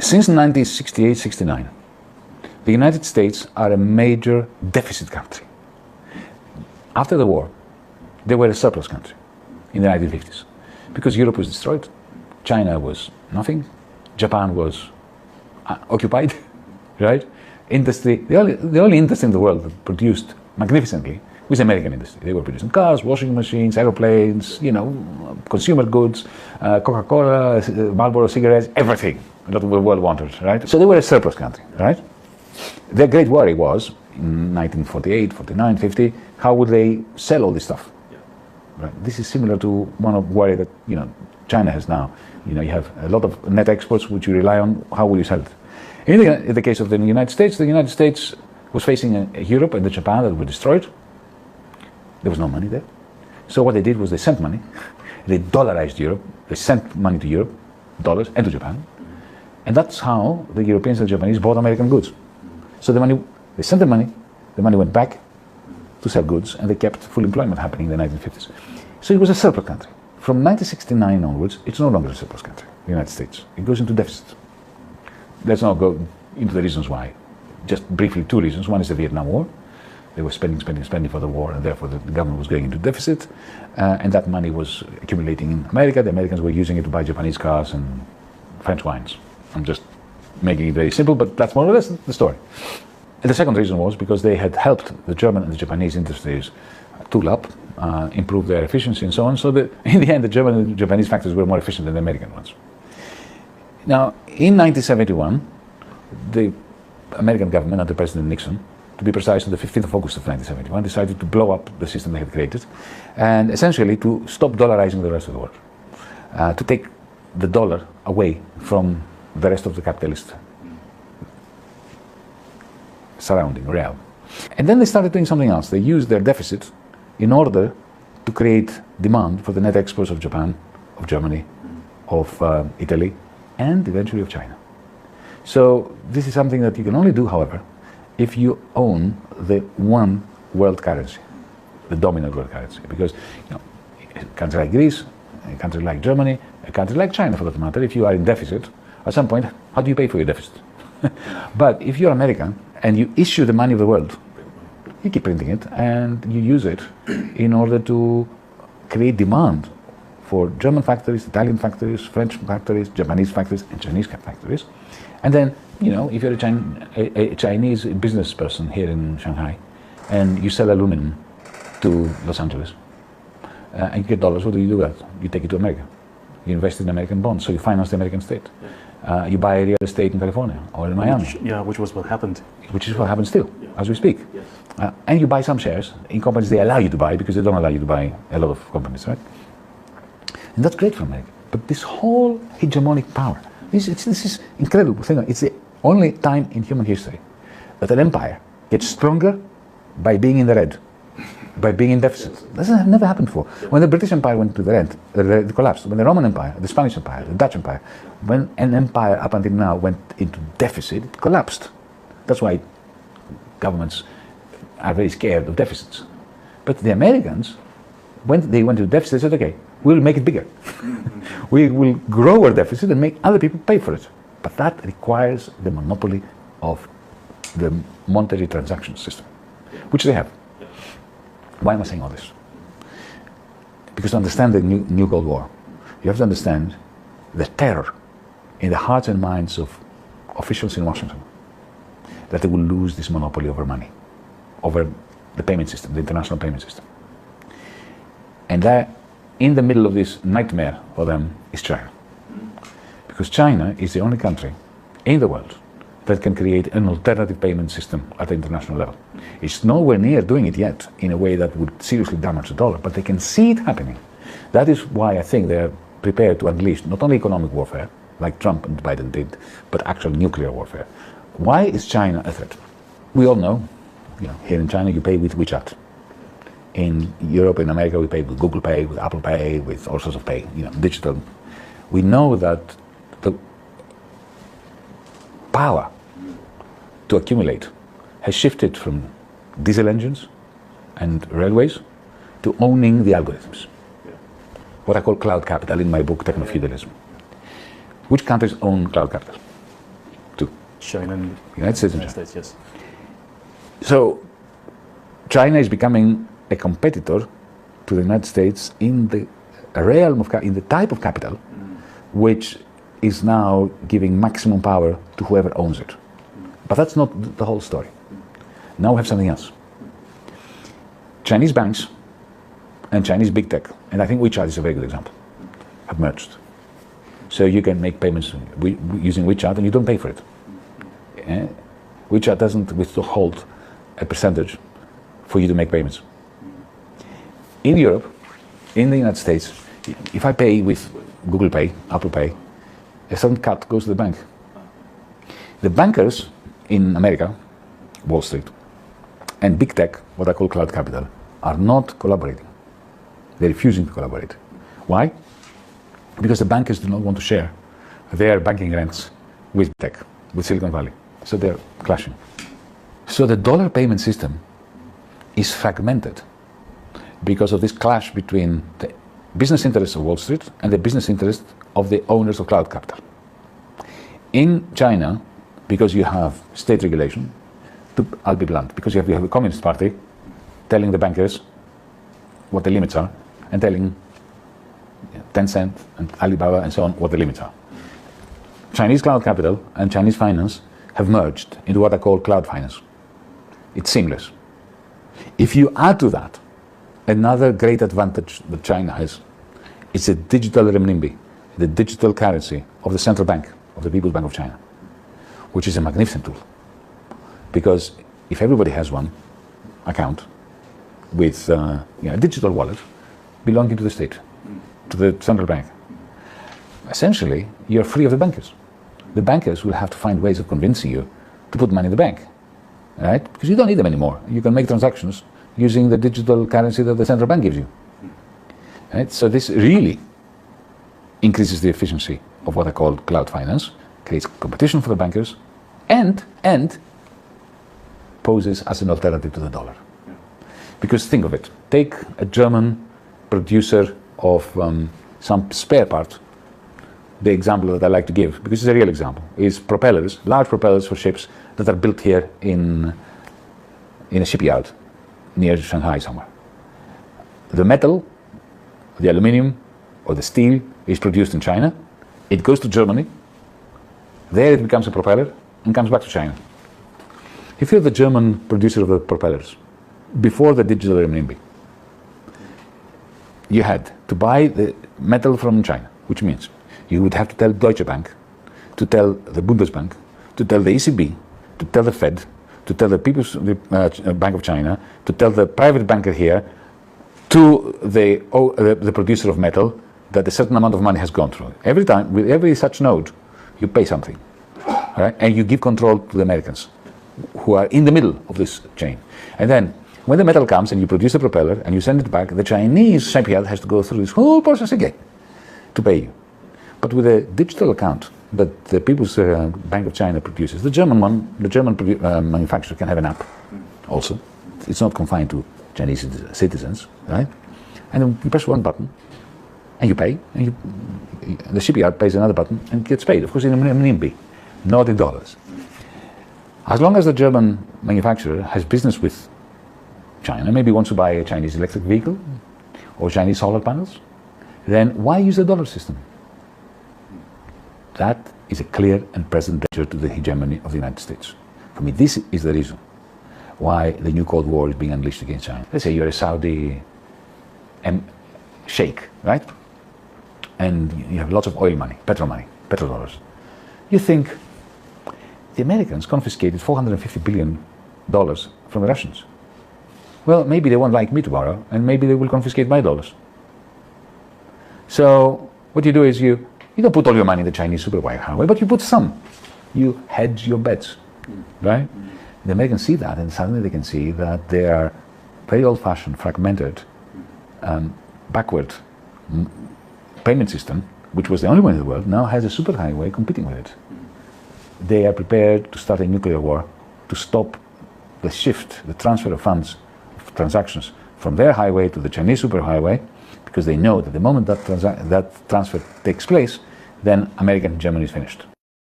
Since 1968-69, the United States are a major deficit country. After the war, they were a surplus country in the 1950s because Europe was destroyed, China was nothing, Japan was occupied, right? Industry, the only industry in the world that produced magnificently was American industry. They were producing cars, washing machines, aeroplanes, consumer goods, Coca-Cola, Marlboro cigarettes, everything that the world wanted, right? So they were a surplus country, right? Their great worry was, in 1948, 49, 50, how would they sell all this stuff? Yeah. Right? This is similar to one of worry that, China has now. You have a lot of net exports which you rely on. How will you sell it? In the case of the United States was facing Europe and Japan that were destroyed. There was no money there. So what they did was they sent money. They dollarized Europe. They sent money to Europe, dollars, and to Japan. And that's how the Europeans and the Japanese bought American goods. So they sent the money went back to sell goods, and they kept full employment happening in the 1950s. So it was a surplus country. From 1969 onwards, it's no longer a surplus country, the United States. It goes into deficit. Let's not go into the reasons why. Just briefly, two reasons. One is the Vietnam War. They were spending for the war, and therefore the government was going into deficit, and that money was accumulating in America. The Americans were using it to buy Japanese cars and French wines. I'm just making it very simple, but that's more or less the story. And the second reason was because they had helped the German and the Japanese industries tool up, improve their efficiency and so on, so that in the end the German and the Japanese factories were more efficient than the American ones. Now, in 1971, the American government under President Nixon, to be precise, on the 15th of August of 1971, decided to blow up the system they had created and essentially to stop dollarizing the rest of the world, to take the dollar away from the rest of the capitalist surrounding realm. And then they started doing something else. They used their deficit in order to create demand for the net exports of Japan, of Germany, of Italy, and eventually of China. So this is something that you can only do, however, if you own the one world currency, the dominant world currency. Because a country like Greece, a country like Germany, a country like China for that matter, if you are in deficit, at some point, how do you pay for your deficit? But if you're American and you issue the money of the world, you keep printing it and you use it in order to create demand for German factories, Italian factories, French factories, Japanese factories, and Chinese factories. And then, if you're a Chinese business person here in Shanghai and you sell aluminum to Los Angeles and you get dollars, what do? You take it to America. You invest in American bonds, so you finance the American state. You buy real estate in California or in Miami. Which was what happened. Which is what happens still, as we speak. Yes. And you buy some shares in companies they allow you to buy because they don't allow you to buy a lot of companies, right? And that's great for America. But this whole hegemonic power, this is incredible thing. It's the only time in human history that an empire gets stronger by being in the red, by being in deficit. This has never happened before. When the British Empire went to the red, it collapsed. When the Roman Empire, the Spanish Empire, the Dutch Empire, when an empire up until now went into deficit, it collapsed. That's why governments are very scared of deficits. But the Americans, when they went into deficit, they said, okay, we'll make it bigger. We will grow our deficit and make other people pay for it. But that requires the monopoly of the monetary transaction system, which they have. Why am I saying all this? Because to understand the new Cold War, you have to understand the terror in the hearts and minds of officials in Washington that they will lose this monopoly over money, over the payment system, the international payment system. And that, in the middle of this nightmare for them, is China. Because China is the only country in the world that can create an alternative payment system at the international level. It's nowhere near doing it yet in a way that would seriously damage the dollar, but they can see it happening. That is why I think they're prepared to unleash not only economic warfare, like Trump and Biden did, but actual nuclear warfare. Why is China a threat? We all know, here in China you pay with WeChat. In Europe, in America, we pay with Google Pay, with Apple Pay, with all sorts of pay, digital. We know that the power to accumulate has shifted from diesel engines and railways to owning the algorithms. What I call cloud capital in my book, Techno-Feudalism. Which countries own cloud capital? China and United States. United States, yes. So China is becoming a competitor to the United States in the realm of, in the type of capital, which is now giving maximum power to whoever owns it. But that's not the whole story. Now we have something else. Chinese banks and Chinese big tech, and I think WeChat is a very good example, have merged. So you can make payments using WeChat and you don't pay for it. WeChat doesn't withhold a percentage for you to make payments. In Europe, in the United States, if I pay with Google Pay, Apple Pay, a certain cut goes to the bank. The bankers in America, Wall Street, and big tech, what I call cloud capital, are not collaborating. They're refusing to collaborate. Why? Because the bankers do not want to share their banking rents with tech, with Silicon Valley. So they're clashing. So the dollar payment system is fragmented because of this clash between the business interests of Wall Street and the business interests of the owners of cloud capital. In China, because you have state regulation, I'll be blunt, because you have a Communist Party telling the bankers what the limits are and telling Tencent and Alibaba and so on what the limits are. Chinese cloud capital and Chinese finance have merged into what I call cloud finance. It's seamless. If you add to that another great advantage that China has, it's a digital renminbi, the digital currency of the central bank, of the People's Bank of China, which is a magnificent tool. Because if everybody has one account with a digital wallet belonging to the state, to the central bank, essentially you're free of the bankers. The bankers will have to find ways of convincing you to put money in the bank, right? Because you don't need them anymore. You can make transactions using the digital currency that the central bank gives you, right? So this really increases the efficiency of what I call cloud finance, creates competition for the bankers, and poses as an alternative to the dollar. Because think of it, take a German producer of some spare part. The example that I like to give, because it's a real example, is propellers, large propellers for ships that are built here in a shipyard near Shanghai somewhere. The metal, the aluminium or the steel is produced in China. It goes to Germany. There it becomes a propeller and comes back to China. If you're the German producer of the propellers, before the digital renminbi, you had to buy the metal from China, which means you would have to tell Deutsche Bank, to tell the Bundesbank, to tell the ECB, to tell the Fed, to tell the People's Bank of China, to tell the private banker here, to the producer of metal, that a certain amount of money has gone through. Every time, with every such node, you pay something, all right? And you give control to the Americans, who are in the middle of this chain. And then, when the metal comes and you produce a propeller and you send it back, the Chinese shipyard has to go through this whole process again to pay you. But with a digital account that the People's Bank of China produces, the German manufacturer can have an app also. It's not confined to Chinese citizens, right? And then you press one button and you pay, and the shipyard pays another button and gets paid. Of course, in renminbi, not in dollars. As long as the German manufacturer has business with China, maybe wants to buy a Chinese electric vehicle or Chinese solar panels, then why use the dollar system? That is a clear and present danger to the hegemony of the United States. For me, this is the reason why the new Cold War is being unleashed against China. Let's say you're a Saudi sheikh, right? And you have lots of oil money, petrodollars. You think the Americans confiscated $450 billion from the Russians. Well, maybe they won't like me tomorrow, and maybe they will confiscate my dollars. So what you do is you don't put all your money in the Chinese superwire highway, but you put some. You hedge your bets, right? The Americans see that, and suddenly they can see that their very old-fashioned, fragmented, backward payment system, which was the only one in the world, now has a superhighway competing with it. They are prepared to start a nuclear war to stop the shift, the transfer of funds, of transactions from their highway to the Chinese superhighway, because they know that the moment that transfer takes place, then American hegemony is finished.